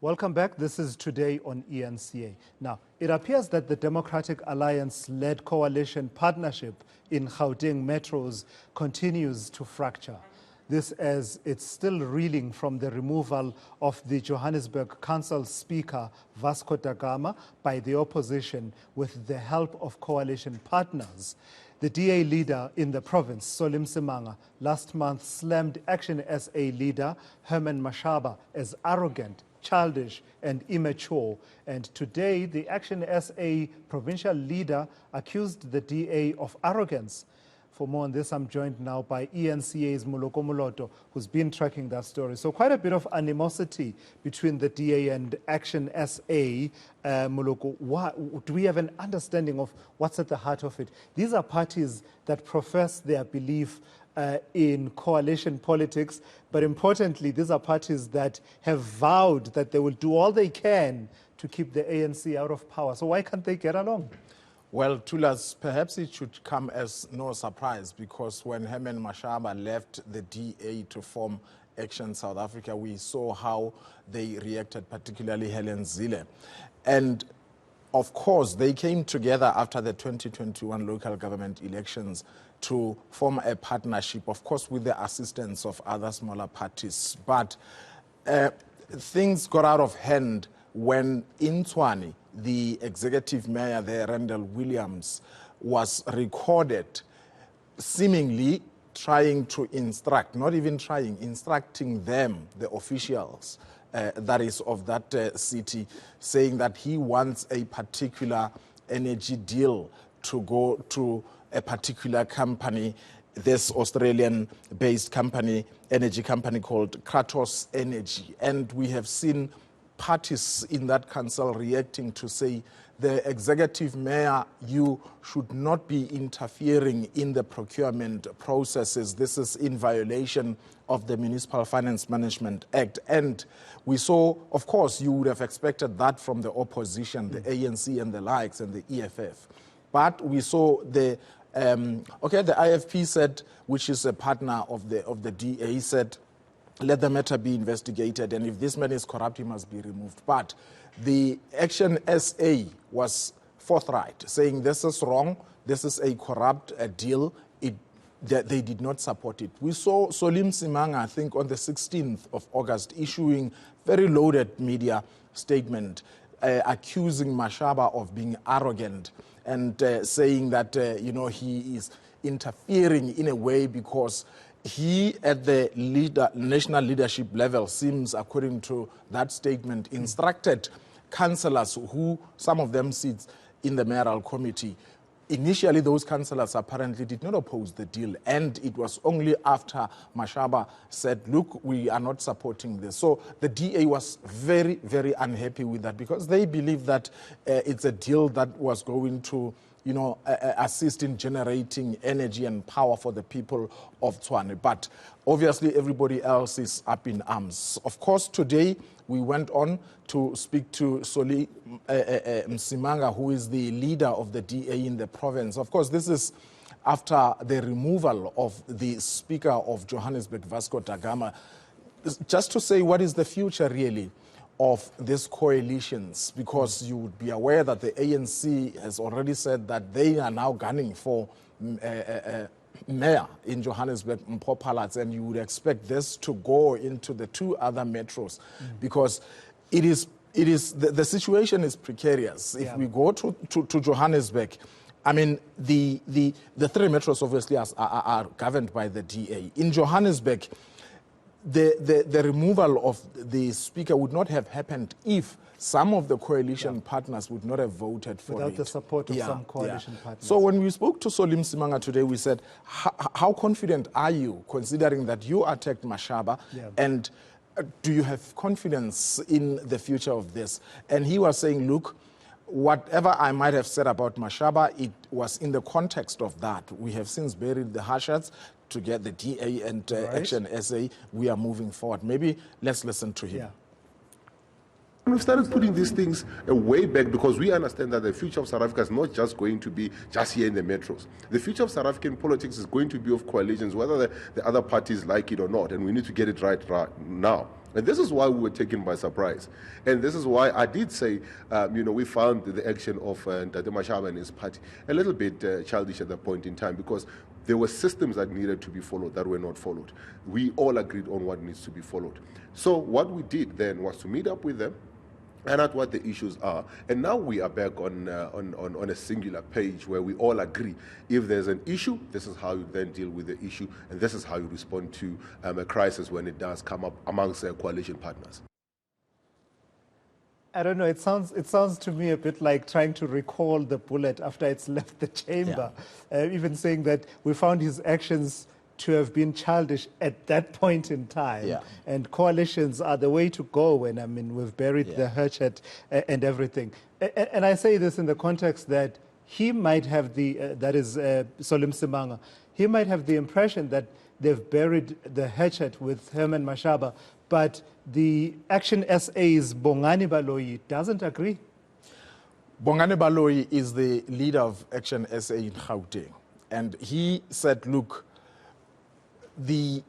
Welcome back. This is Today on eNCA. Now, it appears that the Democratic Alliance-led coalition partnership in Gauteng Metros continues to fracture. This as it's still reeling from the removal of the Joburg Council Speaker, Vasco da Gama, by the opposition with the help of coalition partners. The DA leader in the province, Solim Simanga, last month slammed Action SA leader Herman Mashaba as arrogant, childish and immature. And today, the Action SA provincial leader accused the DA of arrogance. For more on this, I'm joined now by eNCA's Moloko Moloto, who's been tracking that story. So quite a bit of animosity between the DA and Action SA. Moloko, do we have an understanding of what's at the heart of it? These are parties that profess their belief in coalition politics, but importantly, these are parties that have vowed that they will do all they can to keep the ANC out of power. So why can't they get along? Well, Tulas, perhaps it should come as no surprise, because when Herman Mashaba left the DA to form Action South Africa, we saw how they reacted, particularly Helen Zille. And of course, they came together after the 2021 local government elections to form a partnership, of course, with the assistance of other smaller parties. But things got out of hand when in Tshwane, the executive mayor there, Randall Williams, was recorded seemingly trying to instruct, not even trying, instructing them, the officials, that is of that city, saying that he wants a particular energy deal to go to a particular company, this Australian-based company, energy company called Kratos Energy. And we have seen parties in that council reacting to say, the executive mayor, you should not be interfering in the procurement processes. This is in violation of the Municipal Finance Management Act. And we saw, of course, you would have expected that from the opposition, the ANC and the likes and the EFF. But we saw the, the IFP said, which is a partner of the DA, said, let the matter be investigated, and if this man is corrupt, he must be removed. But the Action SA was forthright, saying this is wrong, this is a corrupt deal. They did not support it. We saw Solim Simanga, I think, on the 16th of August, issuing very loaded media statement, accusing Mashaba of being arrogant and saying that, he is interfering in a way because he, at the national leadership level, seems, according to that statement, instructed councillors who, some of them sit in the mayoral committee. Initially, those councillors apparently did not oppose the deal, and it was only after Mashaba said, look, we are not supporting this. So the DA was very, very unhappy with that, because they believe that it's a deal that was going to assist in generating energy and power for the people of Tshwane. But obviously everybody else is up in arms. Of course, today we went on to speak to Soli Msimanga, who is the leader of the DA in the province. Of course, this is after the removal of the Speaker of Johannesburg, Vasco da Gama. Just to say, what is the future really of these coalitions, because you would be aware that the ANC has already said that they are now gunning for mayor in Johannesburg, Mpho Palace, and you would expect this to go into the two other metros, because the situation is precarious. If we go to Johannesburg, I mean, the three metros obviously are governed by the DA. In Johannesburg, the removal of the speaker would not have happened if some of the coalition partners would not have voted for it. Without the support of some coalition partners. So when we spoke to Solim Simanga today, we said, how confident are you, considering that you attacked Mashaba, and do you have confidence in the future of this? And he was saying, look, whatever I might have said about Mashaba, it was in the context of that. We have since buried the hashes to get the DA and Action SA. We are moving forward. Maybe let's listen to him. Yeah. We've started putting these things way back because we understand that the future of South Africa is not just going to be just here in the metros. The future of South African politics is going to be of coalitions, whether the other parties like it or not, and we need to get it right now. And this is why we were taken by surprise. And this is why I did say, we found the action of Ntate Mashaba and his party a little bit childish at that point in time, because there were systems that needed to be followed that were not followed. We all agreed on what needs to be followed. So what we did then was to meet up with them, and at what the issues are. And now we are back on a singular page where we all agree. If there's an issue, this is how you then deal with the issue, and this is how you respond to a crisis when it does come up amongst coalition partners. I don't know, it sounds to me a bit like trying to recall the bullet after it's left the chamber. Yeah. Even saying that we found his actions to have been childish at that point in time. Yeah. And coalitions are the way to go when, we've buried the hatchet and everything. And I say this in the context that he might have that is Solim Simanga, he might have the impression that they've buried the hatchet with Herman Mashaba, but the Action SA's Bongani Baloyi doesn't agree. Bongani Baloyi is the leader of Action SA in Gauteng. And he said, look, the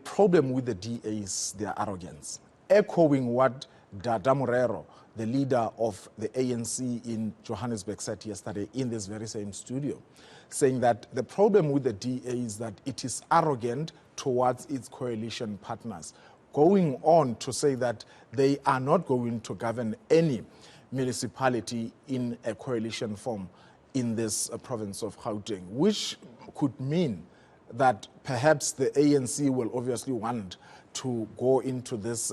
problem with the DA is their arrogance. Echoing what Dada Morero, the leader of the ANC in Johannesburg, said yesterday in this very same studio, saying that the problem with the DA is that it is arrogant towards its coalition partners, going on to say that they are not going to govern any municipality in a coalition form in this province of Gauteng, which could mean that perhaps the ANC will obviously want to go into this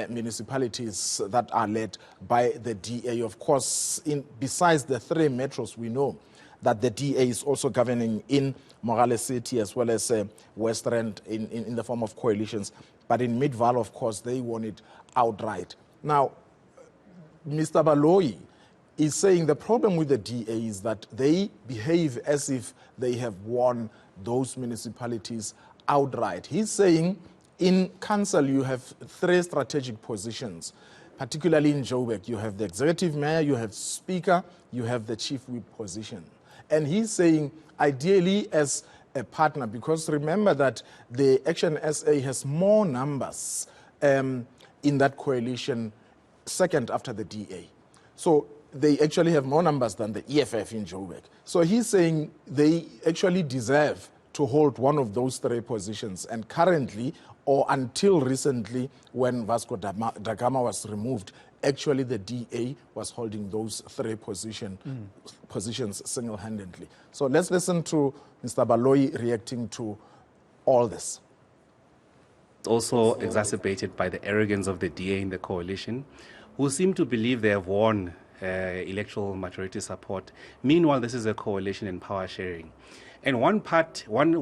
municipalities that are led by the DA. Of course, besides the 3 metros, we know that the DA is also governing in Mogale City as well as West Rand in the form of coalitions. But in Midvaal, of course, they won it outright. Now, Mr. Baloyi is saying the problem with the DA is that they behave as if they have won those municipalities outright. He's saying in council you have 3 strategic positions, particularly in Joburg. You have the executive mayor, you have speaker, you have the chief whip position. And he's saying ideally as a partner, because remember that the Action SA has more numbers in that coalition, second after the DA. So they actually have more numbers than the EFF in Joburg. So he's saying they actually deserve to hold one of those 3 positions. And currently, or until recently, when Vasco da Gama was removed, actually the DA was holding those 3 positions single-handedly. So let's listen to Mr. Baloyi reacting to all this. It's also exacerbated by the arrogance of the DA in the coalition, who seem to believe they have won electoral majority support. Meanwhile, this is a coalition in power sharing. And one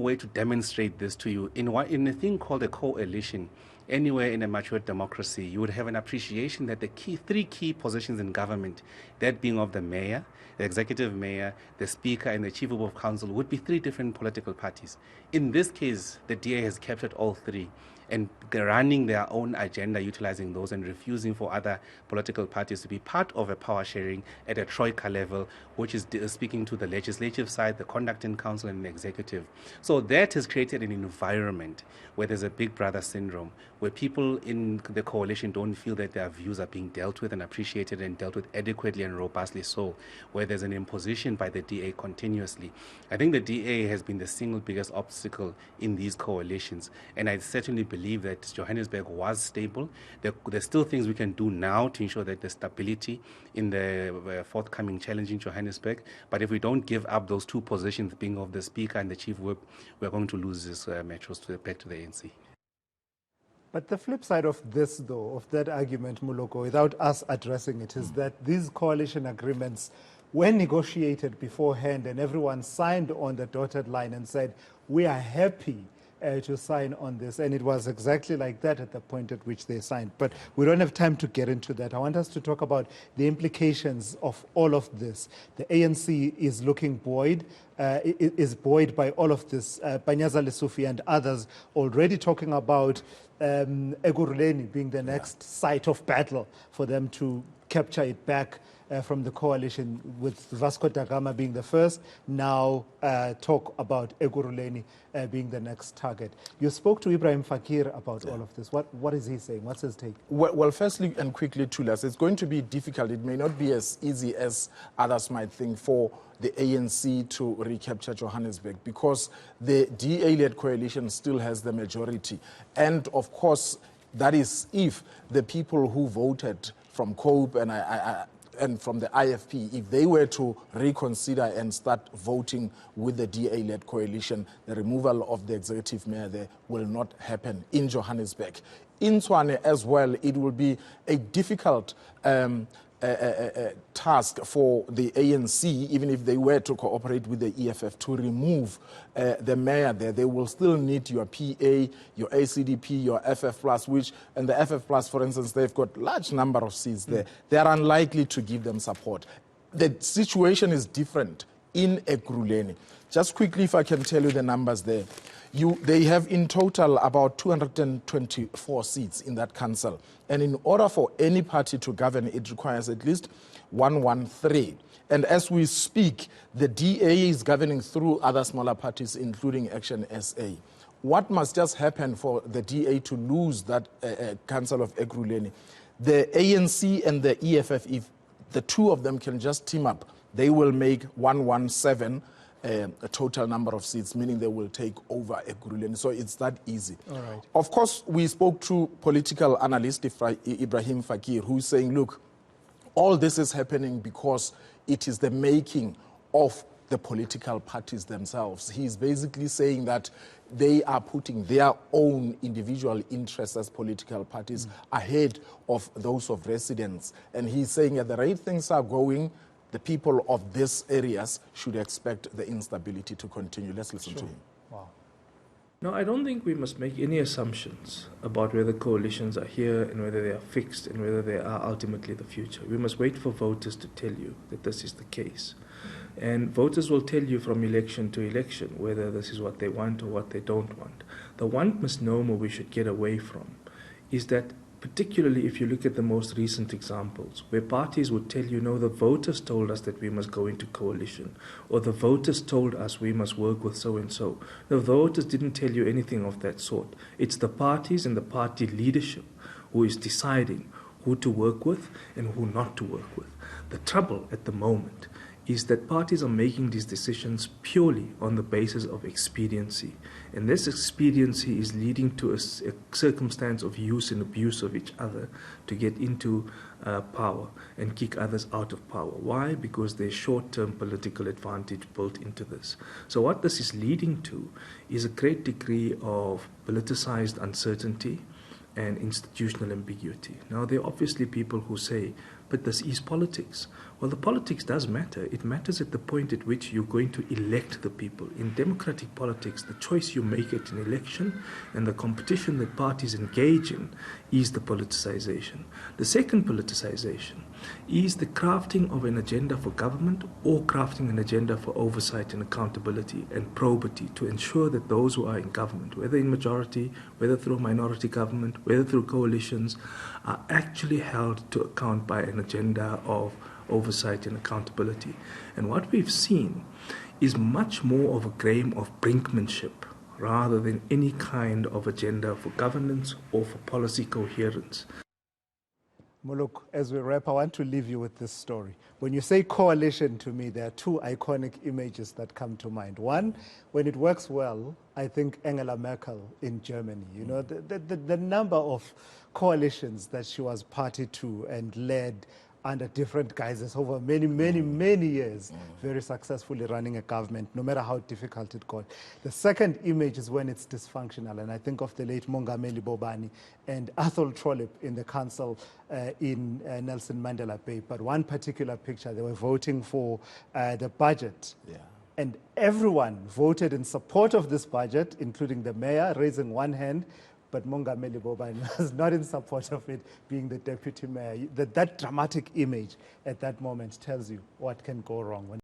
way to demonstrate this to you, in a thing called a coalition, anywhere in a mature democracy, you would have an appreciation that the 3 key positions in government, that being of the mayor, the executive mayor, the speaker, and the chief of council, would be 3 different political parties. In this case, the DA has captured all 3 and running their own agenda, utilizing those and refusing for other political parties to be part of a power sharing at a troika level, which is speaking to the legislative side, the conducting council, and the executive. So that has created an environment where there's a big brother syndrome, where people in the coalition don't feel that their views are being dealt with and appreciated and dealt with adequately and robustly, so where there's an imposition by the DA continuously. I think the DA has been the single biggest obstacle in these coalitions, and I certainly believe that Johannesburg was stable. There's still things we can do now to ensure that there's stability in the forthcoming challenge in Johannesburg, but if we don't give up those 2 positions, being of the speaker and the chief whip, we're going to lose this metros back to the ANC. But the flip side of this, though, of that argument, Moloko, without us addressing it, is that these coalition agreements were negotiated beforehand and everyone signed on the dotted line and said, we are happy to sign on this. And it was exactly like that at the point at which they signed. But we don't have time to get into that. I want us to talk about the implications of all of this. The ANC is looking buoyed, is buoyed by all of this. Panyaza Lesufi and others already talking about Ekurhuleni being the next site of battle for them to capture it back. from the coalition, with Vasco da Gama being the first, now talk about Ekurhuleni being the next target. You spoke to Ibrahim Fakir about all of this. What is he saying? What's his take? Well, firstly and quickly, Tulas, it's going to be difficult. It may not be as easy as others might think for the ANC to recapture Johannesburg, because the DA-led coalition still has the majority. And of course, that is if the people who voted from COPE and from the IFP, if they were to reconsider and start voting with the DA-led coalition, the removal of the executive mayor there will not happen in Johannesburg. In Tshwane as well, it will be a difficult task for the ANC, even if they were to cooperate with the EFF, to remove the mayor there. They will still need your PA, your ACDP, your FF+, and the FF+, for instance, they've got large number of seats there. They are unlikely to give them support. The situation is different in Ekurhuleni. Just quickly, if I can tell you the numbers there. They have in total about 224 seats in that council. And in order for any party to govern, it requires at least 113. And as we speak, the DA is governing through other smaller parties, including Action SA. What must just happen for the DA to lose that council of Ekurhuleni? The ANC and the EFF, if the two of them can just team up, they will make 117. A total number of seats, meaning they will take over Ekurhuleni. So it's that easy. All right. Of course, we spoke to political analyst Ibrahim Fakir, who's saying, look, all this is happening because it is the making of the political parties themselves. He's basically saying that they are putting their own individual interests as political parties ahead of those of residents. And he's saying that the rate things are going, the people of these areas should expect the instability to continue. Let's listen to him. Wow. No, I don't think we must make any assumptions about whether coalitions are here and whether they are fixed and whether they are ultimately the future. We must wait for voters to tell you that this is the case. And voters will tell you from election to election whether this is what they want or what they don't want. The one misnomer we should get away from is that, particularly if you look at the most recent examples, where parties would tell you, no, the voters told us that we must go into coalition, or the voters told us we must work with so-and-so. The voters didn't tell you anything of that sort. It's the parties and the party leadership who is deciding who to work with and who not to work with. The trouble at the moment is that parties are making these decisions purely on the basis of expediency. And this expediency is leading to a circumstance of use and abuse of each other to get into power and kick others out of power. Why? Because there's short-term political advantage built into this. So what this is leading to is a great degree of politicized uncertainty and institutional ambiguity. Now, there are obviously people who say, but this is politics. Well, the politics does matter. It matters at the point at which you're going to elect the people. In democratic politics, the choice you make at an election and the competition that parties engage in is the politicization. The second politicization is the crafting of an agenda for government or crafting an agenda for oversight and accountability and probity to ensure that those who are in government, whether in majority, whether through minority government, whether through coalitions, are actually held to account by an agenda of oversight and accountability. And what we've seen is much more of a game of brinkmanship rather than any kind of agenda for governance or for policy coherence. Moloko, as we wrap, I want to leave you with this story. When you say coalition, to me, there are two iconic images that come to mind. One, when it works well, I think Angela Merkel in Germany. You know, the number of coalitions that she was party to and led under different guises over many years, very successfully running a government, no matter how difficult it got. The second image is when it's dysfunctional, and I think of the late Mongameli Bobani and Athol Trollip in the council in Nelson Mandela Bay. But one particular picture, they were voting for the budget. Yeah. And everyone voted in support of this budget, including the mayor, raising one hand, but Mongameli Bobani was not in support of it, being the deputy mayor. That dramatic image at that moment tells you what can go wrong.